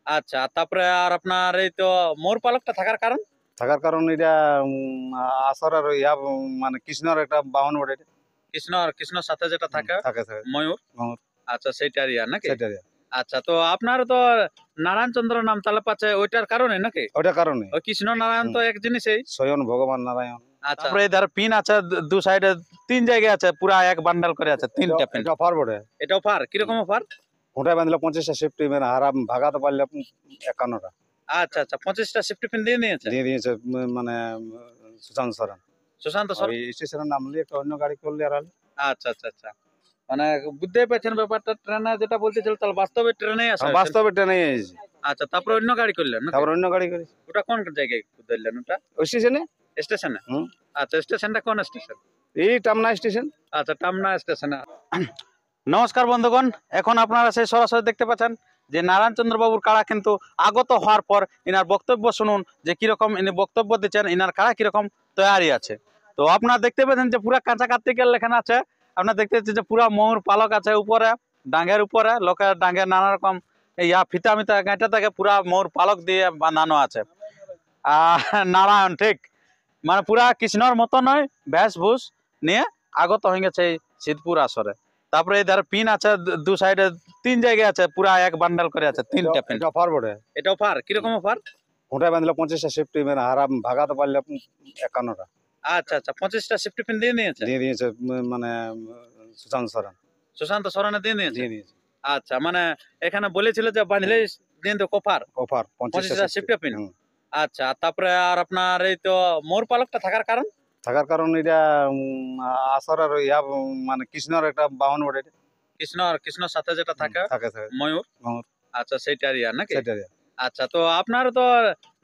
আচ্ছা, তারপরে আর আপনার এই তো মোর পালকটা থাকার কারণ? থাকার কারণ এটা আসরের ইয়া মানে কৃষ্ণর একটা বাহন বটে এটা। কৃষ্ণর সাথে যেটা থাকে থাকে থাকে ময়ূর। ময়ূর, আচ্ছা, সেইটার ইয়া নাকি? সেটাই আচ্ছা, তো আপনার তো নারায়ণচন্দ্র নাম তাহলে পাচ্ছে ওইটার কারণে নাকি? ওইটা কারণে ওই কৃষ্ণ নারায়ণ তো এক জিনিসই। স্বয়ং ভগবান নারায়ণ। আচ্ছা, তারপরে এধার পিন আছে দু সাইডে, তিন জায়গায় আছে, পুরা এক বান্ডাল করে আছে, তিনটা পিন। এটা অফার বটে। এটা অফার কিরকম অফার? খুঁটায় বাঁধলে 25টা সেফটি মানে হারা ভাগাতে পারলে 51টা আচ্ছা আচ্ছা, 25টা সেফটি পিন দিয়ে নিয়েছে দিয়ে দিয়েছে মানে সুশান্ত সরেন। সুশান্ত আর সর। এই স্টেশনের নামলে একটা অন্য গাড়ি করলে আর হলে। আচ্ছা আচ্ছা আচ্ছা, মানে বুঝতেই পারছেন ব্যাপারটা, ট্রেনে যেটা বলতেছিল তাহলে বাস্তবে ট্রেনে আসা হয়েছে। বাস্তবে ট্রেনে এসেছি, আচ্ছা, তারপরে অন্য গাড়ি করলেন নাকি? তারপর অন্য গাড়ি করেছি ওটা কোন জায়গায় ধরলেন ওটা? ওই স্টেশনে। স্টেশনে? হুম। আচ্ছা, স্টেশনটা কোন স্টেশন? এই টামনা স্টেশন। আচ্ছা, টামনা স্টেশনে। নমস্কার বন্ধুগণ, এখন আপনারা সেই সরাসরি দেখতে পাচ্ছেন যে নারায়ণচন্দ্র বাবুর কাড়া কিন্তু আগত হওয়ার পর ইনার বক্তব্য শুনুন যে কিরকম ইনি বক্তব্য দিচ্ছেন, ইনার কাড়া কিরকম তৈরি আছে। তো আপনারা দেখতে পাচ্ছেন যে পুরা কাঁচা কার্তিকের লেখানো আছে। আপনারা দেখতে পাচ্ছেন যে পুরা ময়ূর পালক আছে উপরে, ডাঙ্গের উপরে, লোকের ডাঙ্গে নানা রকম ইয়া ফিতা মিতা গাঁটা থেকে পুরা ময়ূর পালক দিয়ে বানানো আছে। নারায়ণ ঠিক মানে পুরা কৃষ্ণর মতো নয়, বেশভূষ নিয়ে আগত হয়ে গেছে এই সিদ্ধপুর আসরে। তারপরে এধার পিন আছে দু সাইডে, তিন জায়গায় আছে, পুরা এক বান্ডাল করে আছে, তিনটা পিন। এটা অফার বটে। এটা অফার কিরকম অফার? খুঁটায় বাঁধলে 25টা সেফটি মানে হারা ভাগাতে পারলে 51টা আচ্ছা আচ্ছা, 25টা সেফটি পিন দিয়ে নিয়েছে দিয়ে দিয়েছে মানে সুশান্ত সরেন সুশান্ত সরনে দিয়ে নিয়েছে। দিয়ে দিয়েছে। আচ্ছা, মানে এখানে বলেছিল যে বাঁধলে দিয়ে দেবো অফার অফার 25টা 25টা সেফটি পিন। আচ্ছা, তারপরে আর আপনার এই তো মোর পালকটা থাকার কারণ? থাকার কারণ এটা আসরের ইয়া মানে কৃষ্ণর একটা বাহন বটে এটা। কৃষ্ণর সাথে যেটা থাকে থাকে থাকে ময়ূর। ময়ূর, আচ্ছা, সেইটার ইয়া নাকি? সেটাই আচ্ছা, তো আপনার তো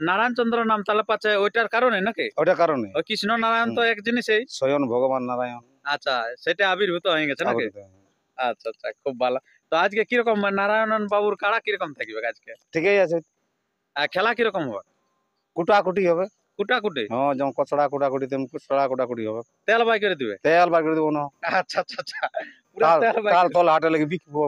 নারায়ণচন্দ্র নাম তাহলে পাচ্ছে ওইটার কারণে নাকি? ওইটা কারণে ওই কৃষ্ণ নারায়ণ তো এক জিনিসই। স্বয়ং ভগবান নারায়ণ। আচ্ছা, সেটা আবির্ভূত হয়ে গেছে নাকি? আবৃত। আচ্ছা আচ্ছা, খুব ভালো। তো আজকে কিরকম নারায়ণন বাবুর কাড়া কিরকম থাকবে আজকে? ঠিকই আছে। আর খেলা কিরকম হবে? কুটাকুটি হবে। কুটাকুটি? হ্যাঁ, যেমন কচড়া কুটাকুটি তেমন কুচড়া কুটাকুটি হবে। তেল বাই করে দিবে? তেল বার করে দেবো না। আচ্ছা আচ্ছা আচ্ছা, পুরা কাল তেল বাই কাল করে তল হাটে লেগে বিকবো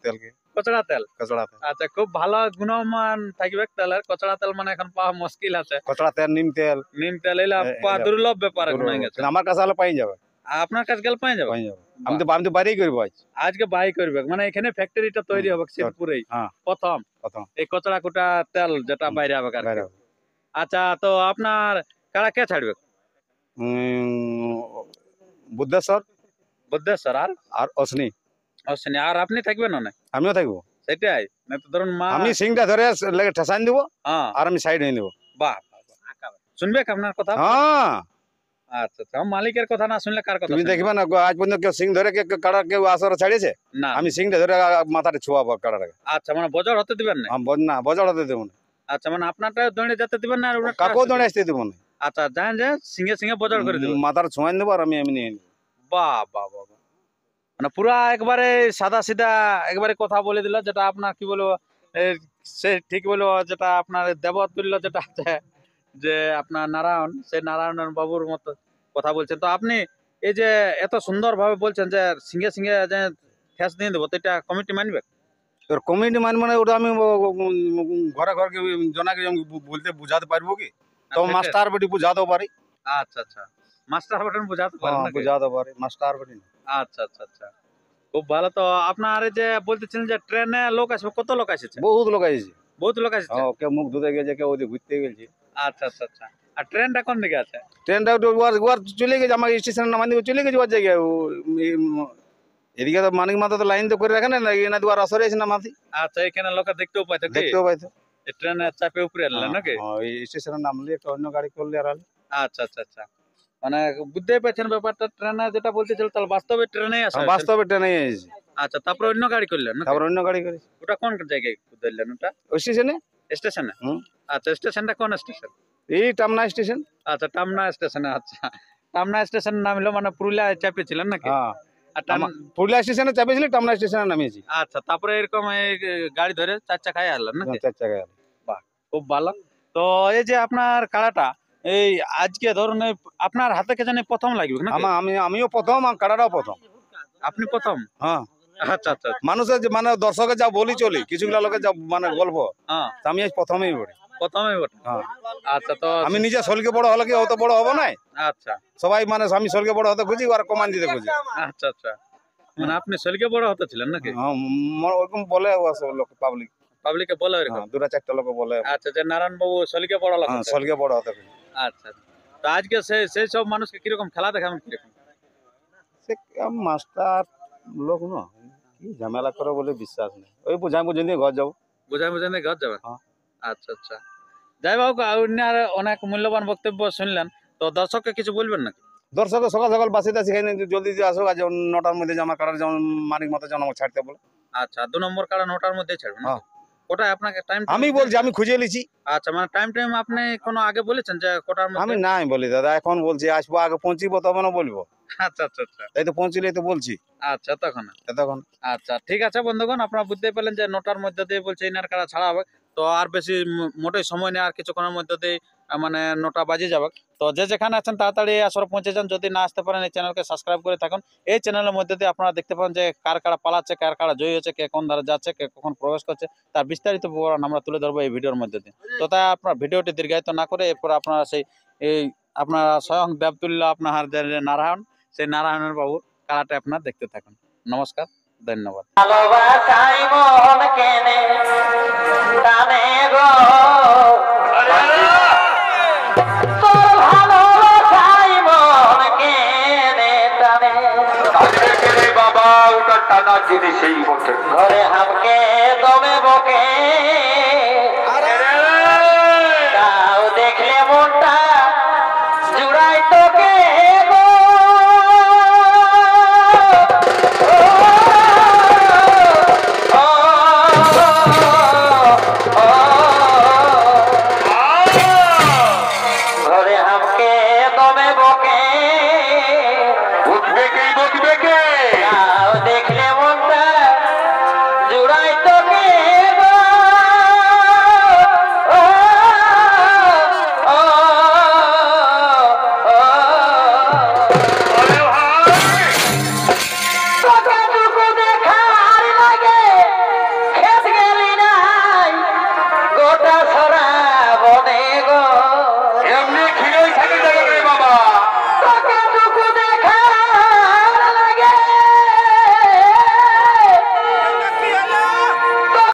তেলকে। কচড়া তেল? কচড়া তেল, আচ্ছা, খুব ভালো গুণমান থাকবে তেলের। কচড়া তেল মানে এখন পাওয়া মুশকিল আছে। কচড়া তেল, নিম তেল। নিম তেল এলা পাওয়া দুর্লভ ব্যাপার এখন হয়ে গেছে। কিন্তু আমার কাছে হলে পাই যাবে, আপনার কাছে গেলে পাই যাবে? পাই যাবে। আমি তো বাড়িই করবো আজ। আজকে বাই করবে মানে এখানে ফ্যাক্টরিটা তৈরি হবে শিবপুরেই হ্যাঁ, প্রথম প্রথম এই কচড়া কুটা তেল যেটা বাইরে হবে আর কি। বাইরে হবে। আচ্ছা, তো আপনার কারা কে ছাড়বে? বুদ্ধেশ্বর বুদ্ধেশ্বর আর আর অশ্নি। অশ্বিনী আর আপনি থাকবেন না? আমিও থাকবো। সেটাই না তো, ধরুন মা। আমি সিংটা ধরে লেগে ঠেসান দিব হ্যাঁ, আর আমি সাইড হয়ে দেবো। বাহ বাহ, বাহ। শুনবে আপনার কথা? হ্যাঁ, আচ্ছা আচ্ছা, মালিকের কথা না শুনলে কার কথা তুমি শুনবে? দেখবে না আজ পর্যন্ত কেউ সিং ধরে কাড়া কেউ আসর ছাড়িয়েছে? না। আমি সিংটা ধরে মাথাটা ছোয়াবো কাড়াটাকে। আচ্ছা, মানে বজর হতে দিবেন না? না বজাড়াতে দেবো না, আচ্ছা, মানে আপনারটা দৌড়ে যেতে দিবেন না আর ওনারটা কাকেও আসতে দৌড়ে দিবেন? আসতে দেবো না। আচ্ছা, জানেন যে সিঙ্গে সিঙ্গে বজর করে দিবেন? মাথার ছোঁয়াই দেবো আর আমি এমনি নিয়ে নেবো। বাহ বাহ বাহ বাহ। মানে পুরা একবারে সাদা সিধা একবারে কথা বলে দিল, যেটা আপনার কি বলবো, এ, সে ঠিক বলবো, যেটা আপনার দেবতুল্য যেটা আছে যে আপনার নারায়ণ, সেই নারায়ণ বাবুর মতো কথা বলছেন। তো আপনি এই যে এত সুন্দর ভাবে বলছেন যে সিঙ্গে সিঙ্গে যে ঠেস দিয়ে দেবো, তো এটা কমিটি মানবে? এবার কমিটি মানে ওটা আমি ঘরে ঘরে জনাকে আমি বলতে বুঝাতে পারবো কি? তো সেটাই। মাস্টার বেটি বুঝাতেও পারি। আচ্ছা আচ্ছা, মাস্টার বাটন বোঝাতে পারেন নাকি? বুঝাতে পারি মাস্টার বেটি না। আচ্ছা আচ্ছা আচ্ছা, খুব ভালো। তো আপনার এই যে বলতেছিলেন যে ট্রেনে লোক আসবে, কত লোক আসছে? বহুত লোক আসছে। বহুত লোক আসছে? কেউ মুখ ধুতে গেছে, কেউ ওদিকে ঘুরতে গেছে। আচ্ছা আচ্ছা আচ্ছা, আর ট্রেনটা কোন দিকে আছে? ট্রেনটা ওর চলে গেছে, আমার স্টেশনে নামান দিকে চলে গেছে ওর জায়গায়। এদিকে তো মানিক মাথা তো লাইন তো করে রাখে না, এখানে দুয়ার আসরে আছে না মাথি। আচ্ছা, এখানে লোক দেখতেও পাইতো কি? দেখতেও পাইতো। ট্রেনে চাপে উপরে এলেন নাকি? এই স্টেশনে নামলে একটা অন্য গাড়ি করলে আর হলে। আচ্ছা আচ্ছা আচ্ছা, মানে বুঝতেই পারছেন ব্যাপারটা, ট্রেনে যেটা বলতেছিল তাহলে বাস্তবে ট্রেনে আসা হয়েছে? বাস্তবে ট্রেনে এসেছি। আচ্ছা, তারপরে অন্য গাড়ি করলেন নাকি? তারপর অন্য গাড়ি করেছি ওটা কোন জায়গায় ধরলেন ওটা? ওই স্টেশনে। স্টেশনে? হুম। আচ্ছা, স্টেশনটা কোন স্টেশন? এই টামনা স্টেশন। আচ্ছা, টামনা স্টেশনে। আচ্ছা, টামনা স্টেশনে নামলো মানে পুরুলিয়া চাপেছিলেন নাকি? হ্যাঁ, আর পুরুলিয়া স্টেশনে চাপেছিল, টামনা স্টেশনে নামিয়েছি। আচ্ছা, তারপরে এরকম এই গাড়ি ধরে চার চাকায় আসলেন নাকি? 4 চাকায়। বাহ, খুব ভালো। তো এই যে আপনার কাড়াটা এই আজকে ধরুন এই আপনার হাতে কে জানি প্রথম লাগবে নাকি? আমিও প্রথম আর কাড়াটাও প্রথম। আপনি প্রথম? হ্যাঁ। আচ্ছা আচ্ছা মানুষের যে মানে দর্শকের যা বলি চলি কিছুগুলা লোকের যা মানে গল্প হ্যাঁ তা আমি আজ প্রথমেই পড়ি। প্রথমে বটে। হ্যাঁ আচ্ছা তো আমি নিজে সলকে বড় হলে কি অত বড় হবো না, আচ্ছা সবাই মানে আমি সলকে বড় হতে খুঁজি আর কমান দিতে খুঁজি। আচ্ছা আচ্ছা মানে আপনি সলকে বড় হতে ছিলেন নাকি? হ্যাঁ ওরকম বলে লোক পাবলিক, পাবলিকে বলে এরকম? দুটা চারটা লোক বলে আচ্ছা যে নারায়ণ বাবু সলকে বড় লোক হ্যাঁ হতে। সলকে বড় হতে খুঁজি। আচ্ছা তো আজকে সেই সব মানুষকে কিরকম খেলা দেখাবেন কিরকম? সে মাস্টার লোক না কি ঝামেলা করে বলে বিশ্বাস নেই, ওই বুঝাই বুঝে দিয়ে ঘর যাবো। বুঝাই বুঝাই নিয়ে ঘর যাবেন? হ্যাঁ। আচ্ছা আচ্ছা যাই হোক আর অনেক মূল্যবান বক্তব্য শুনলেন, তো দর্শককে কিছু বলবেন নাকি? দর্শক সকাল সকাল বাসিতে শিখাই জলদি দিয়ে আসো, আজ 9টার মধ্যে জামা কাটার যেমন মানিক মতো যেন আমাকে ছাড়তে বলে। আচ্ছা 2 নম্বর কাড়া 9টার মধ্যে ছাড়বেন? হ্যাঁ। কোটায় আপনাকে টাইম? আমি বলছি আমি খুঁজে লিছি। আচ্ছা মানে টাইম আপনি কোনো আগে বলেছেন যে কোটার আমি মধ্যে? নাই বলি দাদা, এখন বলছি আসবো, আগে পৌঁছিবো তবে না বলবো। আচ্ছা আচ্ছা আচ্ছা তাই তো পৌঁছিলেই তো বলছি আচ্ছা তখন তখন। আচ্ছা ঠিক আছে বন্ধুগণ, আপনারা বুঝতে পারলেন যে 9টার মধ্যে দিয়ে বলছে ইনার কাড়া ছাড়া হবে। তো আর বেশি মোটেই সময় নেই, আর কিছুক্ষণের মধ্যে দিয়ে মানে 9টা বাজে যাবে। তো যে যেখানে আছেন তাড়াতাড়ি আসরে পৌঁছে যান, যদি না আসতে পারেন এই চ্যানেলকে সাবস্ক্রাইব করে থাকুন। এই চ্যানেলের মধ্যে দিয়ে আপনারা দেখতে পান যে কার কাড়া পালাচ্ছে, কার কাড়া জয়ী হচ্ছে, কে কোন ধারে যাচ্ছে, কে কখন প্রবেশ করছে, তার বিস্তারিত বিবরণ আমরা তুলে ধরবো এই ভিডিওর মধ্যে দিয়ে। তো তাই আপনার ভিডিওটি দীর্ঘায়িত না করে এরপর আপনারা এই আপনারা স্বয়ং দেবতুল্য আপনার যে নারায়ণ, সেই নারায়ণের বাবুর কাড়াটা আপনারা দেখতে থাকুন। নমস্কার, ধন্যবাদ। ভালোবাসাই মন কেনে টানে গো, তোর ভালোবাসাই মন কেনে টানে, বাবা ওটা টানা জিনিসই বটে। ঘরে হামকে দমে